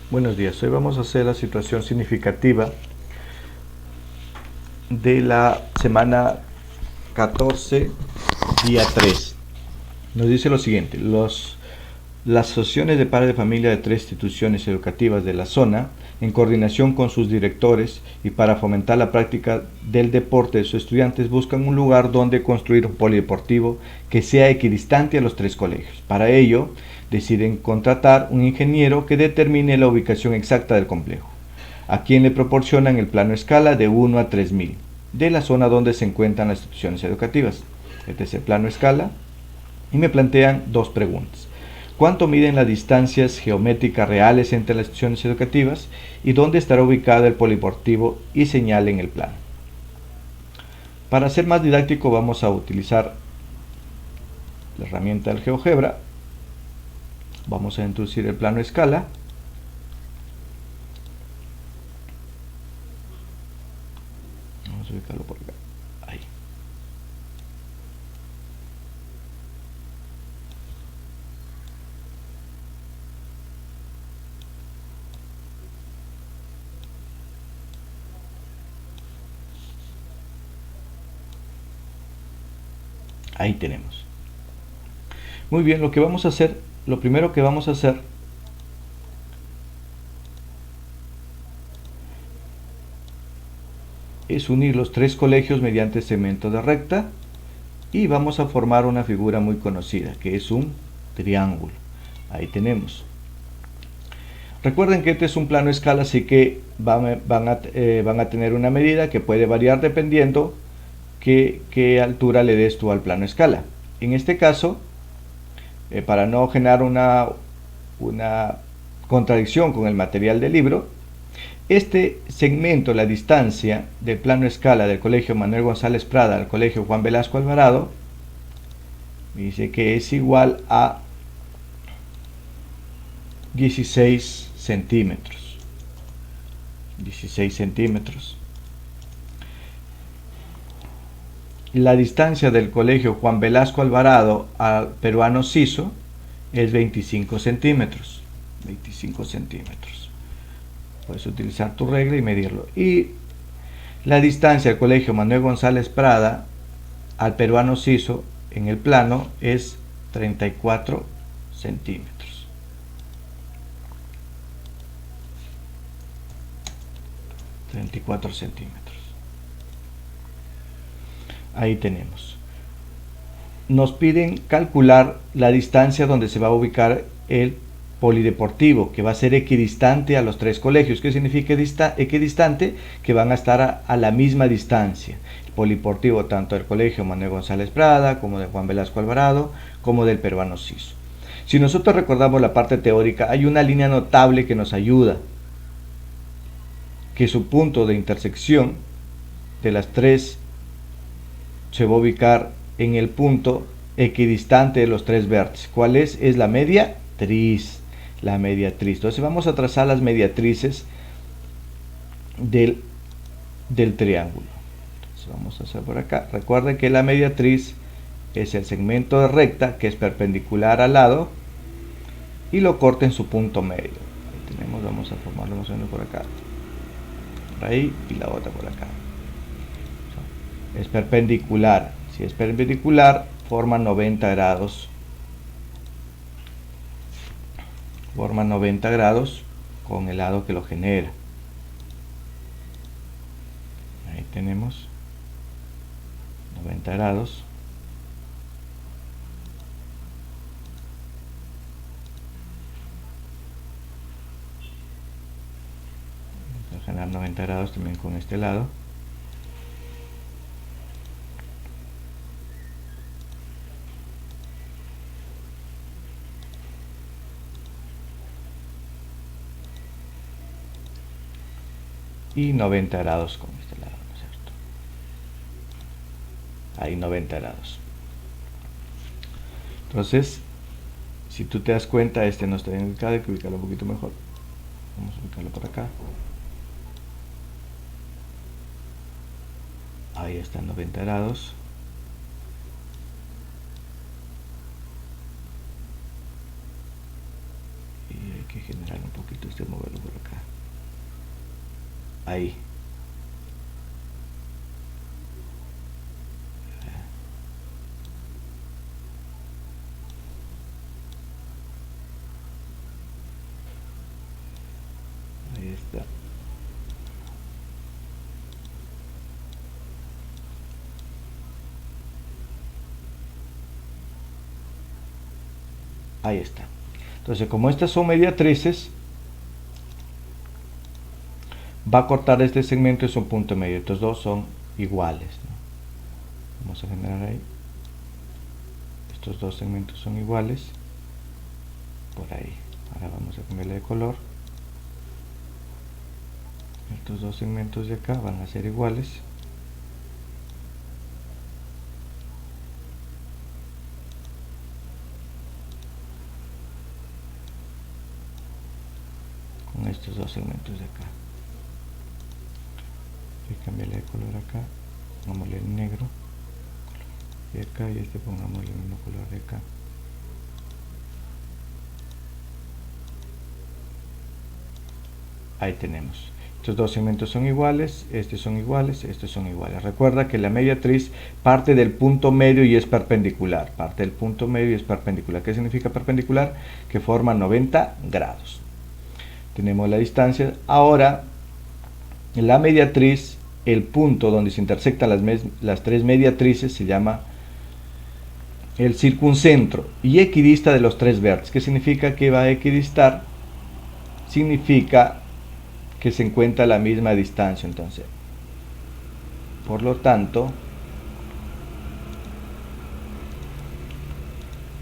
Buenos días, hoy vamos a hacer la situación significativa de la semana 14, día 3. Nos dice lo siguiente: las asociaciones de padres de familia de 3 instituciones educativas de la zona, en coordinación con sus directores y para fomentar la práctica del deporte de sus estudiantes, buscan un lugar donde construir un polideportivo que sea equidistante a los 3 colegios. Para ello, deciden contratar un ingeniero que determine la ubicación exacta del complejo, a quien le proporcionan el plano escala de 1 a 3000 de la zona donde se encuentran las instituciones educativas. Este es el plano escala y me plantean dos preguntas. ¿Cuánto miden las distancias geométricas reales entre las instituciones educativas y dónde estará ubicado el polideportivo y señal en el plano? Para ser más didáctico vamos a utilizar la herramienta del GeoGebra. Vamos a introducir el plano escala. Vamos a ubicarlo por acá. Ahí. Ahí tenemos. Muy bien, lo primero que vamos a hacer es unir los 3 colegios mediante segmento de recta y vamos a formar una figura muy conocida que es un triángulo. Ahí tenemos. Recuerden que este es un plano escala, así que van a tener una medida que puede variar dependiendo qué altura le des tú al plano escala. En este caso, para no generar una contradicción con el material del libro, este segmento, la distancia del plano escala del Colegio Manuel González Prada al Colegio Juan Velasco Alvarado, dice que es igual a 16 centímetros. 16 centímetros. La distancia del Colegio Juan Velasco Alvarado al Peruano Ciso es 25 centímetros. 25 centímetros. Puedes utilizar tu regla y medirlo. Y la distancia del Colegio Manuel González Prada al Peruano Ciso en el plano es 34 centímetros. 34 centímetros. Ahí tenemos. Nos piden calcular la distancia donde se va a ubicar el polideportivo, que va a ser equidistante a los 3 colegios. ¿Qué significa equidistante? Que van a estar a la misma distancia. El polideportivo tanto del Colegio Manuel González Prada, como de Juan Velasco Alvarado, como del Peruano Ciso. Si nosotros recordamos la parte teórica, hay una línea notable que nos ayuda, que su punto de intersección de las 3 se va a ubicar en el punto equidistante de los 3 vértices. ¿Cuál es? Es la mediatriz. La mediatriz. Entonces vamos a trazar las mediatrices del triángulo. Entonces vamos a hacer por acá. Recuerden que la mediatriz es el segmento de recta que es perpendicular al lado y lo corta en su punto medio. Ahí tenemos, vamos a formarlo más o menos por acá. Por ahí y la otra por acá. Es perpendicular. Si es perpendicular, forma 90 grados. Forma 90 grados con el lado que lo genera. Ahí tenemos 90 grados. Vamos a generar 90 grados también con este lado. Y 90 grados con este lado, ¿no es cierto? Ahí 90 grados. Entonces, si tú te das cuenta, este no está bien ubicado, hay que ubicarlo un poquito mejor. Vamos a ubicarlo por acá. Ahí está 90 grados. Y hay que que generar un poquito este modelo por acá. Ahí. Ahí está. Ahí está. Entonces, como estas son mediatrices, va a cortar este segmento, es un punto medio. Estos dos son iguales, ¿no? Vamos a generar ahí. Estos dos segmentos son iguales. Por ahí. Ahora vamos a cambiarle de color. Estos dos segmentos de acá van a ser iguales. Con estos dos segmentos de acá. Voy a cambiarle de color acá. Pongámosle el negro. Y acá, y este pongámosle el mismo color de acá. Ahí tenemos. Estos dos segmentos son iguales, estos son iguales, estos son iguales. Recuerda que la mediatriz parte del punto medio y es perpendicular. Parte del punto medio y es perpendicular. ¿Qué significa perpendicular? Que forma 90 grados. Tenemos la distancia. Ahora, la mediatriz, el punto donde se intersectan las tres mediatrices se llama el circuncentro y equidista de los tres vértices. ¿Qué significa que va a equidistar? Significa que se encuentra a la misma distancia. Entonces, por lo tanto,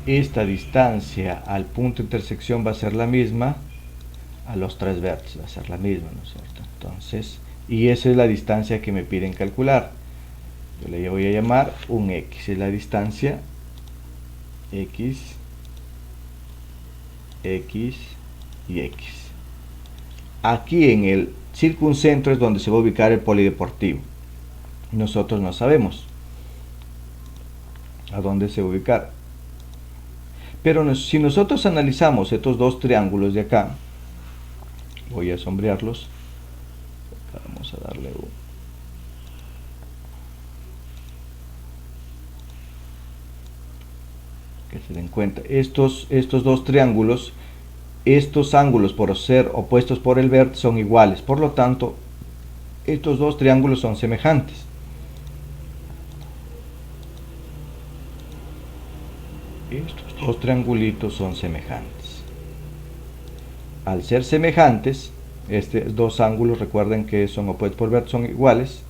esta distancia al punto de intersección va a ser la misma a los tres vértices, va a ser la misma, ¿no es cierto? Entonces, y esa es la distancia que me piden calcular. Yo le voy a llamar un X, es la distancia X, X y X. Aquí en el circuncentro es donde se va a ubicar el polideportivo. Nosotros no sabemos a dónde se va a ubicar. Pero si nosotros analizamos estos dos triángulos de acá, voy a sombrearlos. Vamos a darle un... que se den cuenta. Estos dos triángulos, estos ángulos por ser opuestos por el vértice son iguales. Por lo tanto, estos dos triángulos son semejantes. Estos dos triangulitos son semejantes. Al ser semejantes, estos dos ángulos, recuerden que son opuestos por vértice, son iguales.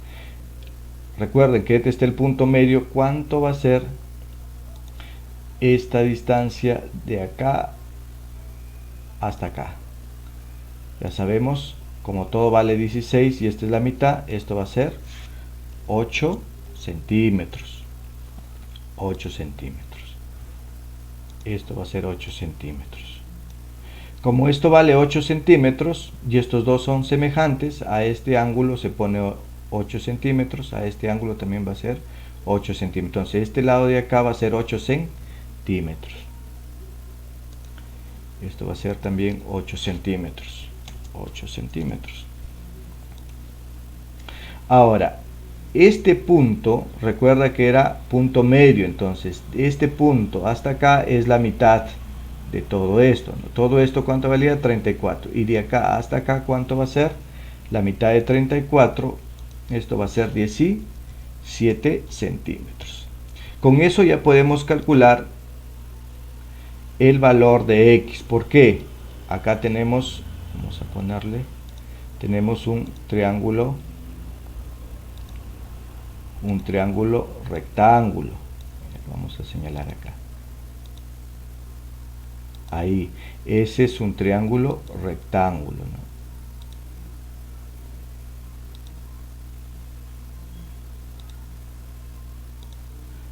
Recuerden que este es el punto medio. ¿Cuánto va a ser esta distancia de acá hasta acá? Ya sabemos, como todo vale 16 y esta es la mitad, esto va a ser 8 centímetros. 8 centímetros. Esto va a ser 8 centímetros. Como esto vale 8 centímetros y estos dos son semejantes, a este ángulo se pone 8 centímetros, a este ángulo también va a ser 8 centímetros. Entonces este lado de acá va a ser 8 centímetros. Esto va a ser también 8 centímetros. 8 centímetros. Ahora, este punto, recuerda que era punto medio, entonces este punto hasta acá es la mitad de todo esto, ¿no? Todo esto, ¿cuánto valía? 34. Y de acá hasta acá, ¿cuánto va a ser? La mitad de 34, esto va a ser 17 centímetros. Con eso ya podemos calcular el valor de X. ¿Por qué? Acá tenemos, vamos a ponerle, tenemos un triángulo rectángulo. Vamos a señalar acá. Ahí, ese es un triángulo rectángulo, ¿no?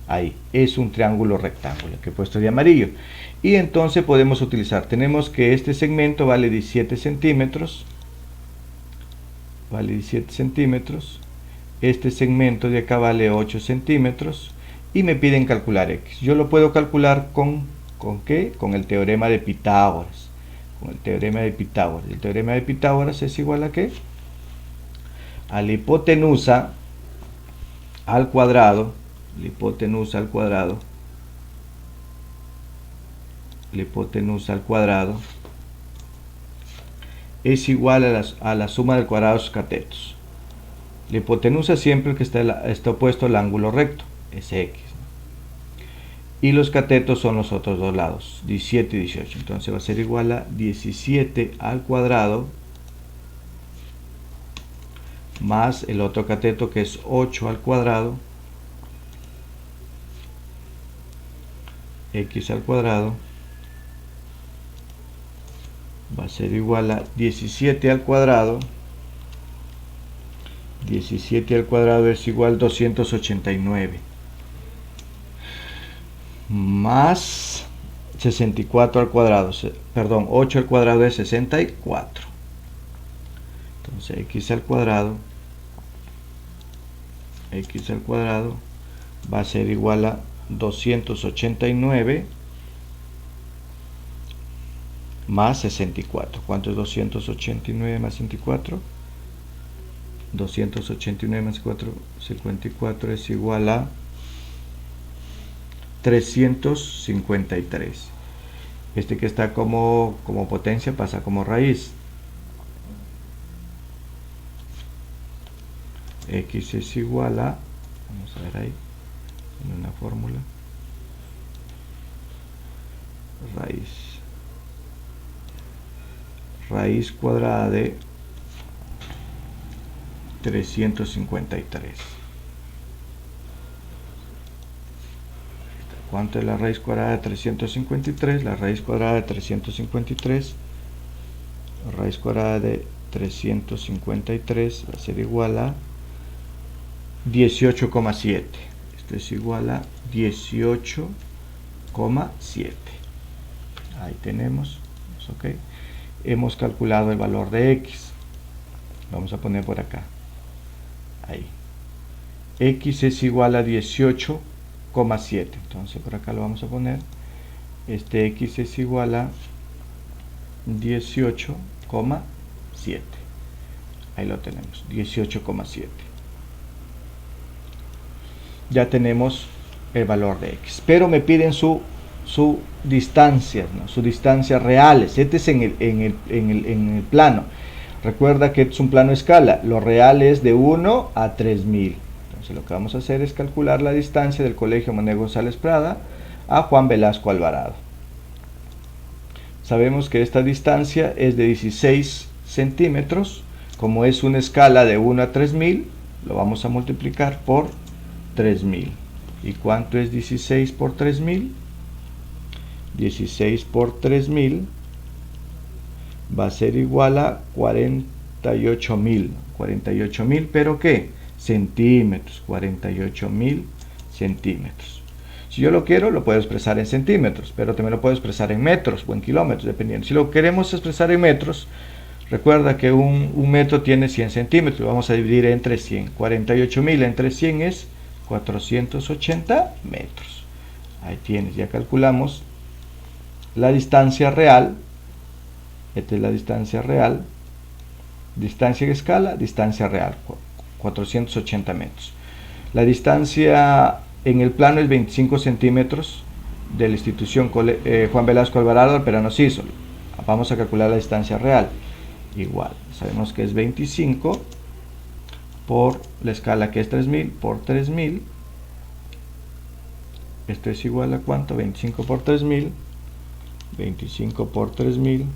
Ahí, es un triángulo rectángulo que he puesto de amarillo. Y entonces podemos utilizar, tenemos que este segmento vale 17 centímetros. Vale 17 centímetros. Este segmento de acá vale 8 centímetros. Y me piden calcular X. Yo lo puedo calcular ¿con qué? Con el teorema de Pitágoras. con el teorema de Pitágoras. El teorema de Pitágoras es igual a ¿qué? A la hipotenusa al cuadrado, la hipotenusa al cuadrado, la hipotenusa al cuadrado es igual a la suma del cuadrado de sus catetos. La hipotenusa siempre que está opuesto al ángulo recto, es x. Y los catetos son los otros dos lados, 17 y 18. Entonces va a ser igual a 17 al cuadrado más el otro cateto que es 8 al cuadrado, x al cuadrado, va a ser igual a 17 al cuadrado. 17 al cuadrado es igual a 289 más 64 al cuadrado, perdón, 8 al cuadrado es 64. Entonces x al cuadrado va a ser igual a 289 más 64. ¿Cuánto es 289 más 64? 289 más 4, 54 es igual a 353. Este que está como potencia pasa como raíz. X es igual a, vamos a ver ahí, en una fórmula, raíz cuadrada de 353. ¿Cuánto es la raíz cuadrada de 353? La raíz cuadrada de 353, raíz cuadrada de 353 va a ser igual a 18,7. Esto es igual a 18,7. Ahí tenemos, ok. Hemos calculado el valor de x. Vamos a poner por acá. Ahí. X es igual a 18,7. Entonces por acá lo vamos a poner. Este x es igual a 18,7. Ahí lo tenemos, 18,7. Ya tenemos el valor de x. Pero me piden su distancia, ¿no? Su distancia reales. Este es en el plano. Recuerda que es un plano escala. Lo real es de 1 a 3000. Entonces lo que vamos a hacer es calcular la distancia del Colegio Manuel González Prada a Juan Velasco Alvarado. Sabemos que esta distancia es de 16 centímetros. Como es una escala de 1 a 3000, lo vamos a multiplicar por 3000. ¿Y cuánto es 16 por 3000? 16 por 3000 va a ser igual a 48.000. 48.000, pero ¿qué? Centímetros. 48.000 centímetros. Si yo lo quiero, lo puedo expresar en centímetros, pero también lo puedo expresar en metros o en kilómetros, dependiendo. Si lo queremos expresar en metros, recuerda que un metro tiene 100 centímetros. Vamos a dividir entre 100. 48.000 entre 100 es 480 metros. Ahí tienes, ya calculamos la distancia real. Esta es la distancia real. Distancia en escala, distancia real, 480 metros. La distancia en el plano es 25 centímetros de la institución Juan Velasco Alvarado al Perano Sisol. Vamos a calcular la distancia real. Igual, sabemos que es 25 por la escala que es 3000 por 3000. Esto es igual a ¿cuánto? 25 por 3000. 25 por 3000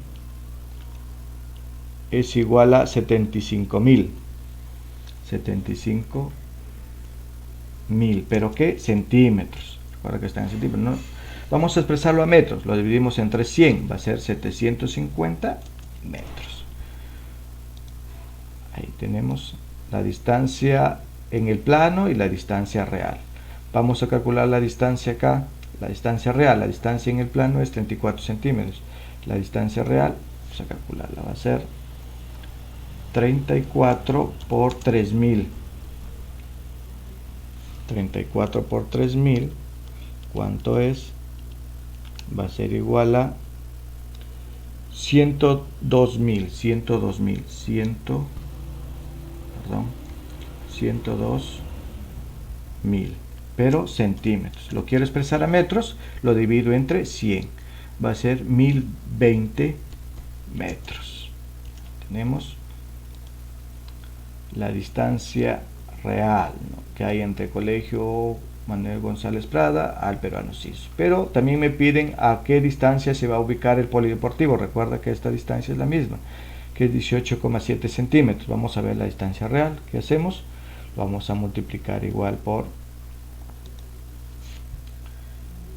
es igual a 75.000. 75.000, pero ¿qué? Centímetros. Recuerda que está en centímetros, ¿no? Vamos a expresarlo a metros. Lo dividimos entre 100. Va a ser 750 metros. Ahí tenemos la distancia en el plano y la distancia real. Vamos a calcular la distancia acá. La distancia real. La distancia en el plano es 34 centímetros. La distancia real, vamos a calcularla. Va a ser 34 por 3000. 34 por 3000, ¿cuánto es? Va a ser igual a 102.000, pero centímetros. Lo quiero expresar a metros, lo divido entre 100. Va a ser 1020 metros. Tenemos la distancia real, ¿no?, que hay entre Colegio Manuel González Prada al Peruano Ciso. Pero también me piden a qué distancia se va a ubicar el polideportivo. Recuerda que esta distancia es la misma, que es 18,7 centímetros. Vamos a ver la distancia real. ¿Qué hacemos? Lo vamos a multiplicar igual por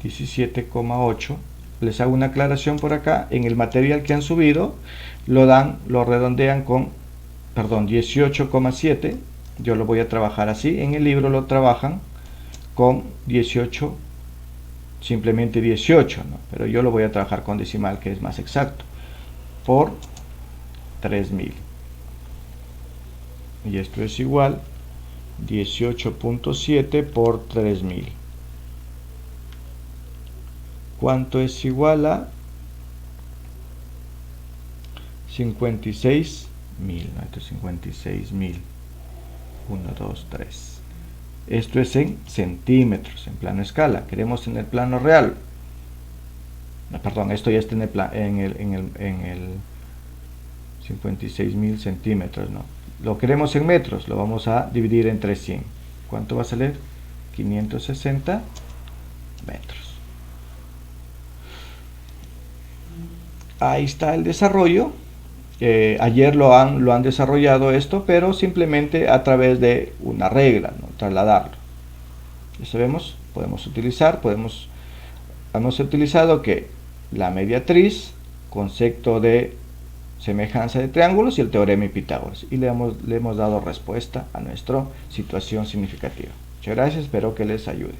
17,8. Les hago una aclaración por acá. En el material que han subido lo redondean con, perdón, 18,7. Yo lo voy a trabajar así. En el libro lo trabajan con 18, simplemente 18, ¿no? Pero yo lo voy a trabajar con decimal, que es más exacto, por 3000. Y esto es igual 18.7 por 3000. ¿Cuánto es igual a 56.000? ¿No? Esto es 56.000. 1, 2, 3. Esto es en centímetros, en plano escala. Queremos en el plano real. Perdón, esto ya está en el 56.000 centímetros, ¿no? Lo queremos en metros, lo vamos a dividir entre 100. ¿Cuánto va a salir? 560 metros. Ahí está el desarrollo. Ayer lo han desarrollado esto, pero simplemente a través de una regla, ¿no?, trasladarlo. Ya sabemos, hemos utilizado que la mediatriz, concepto de semejanza de triángulos y el teorema de Pitágoras, y le hemos dado respuesta a nuestra situación significativa. Muchas gracias, espero que les ayude.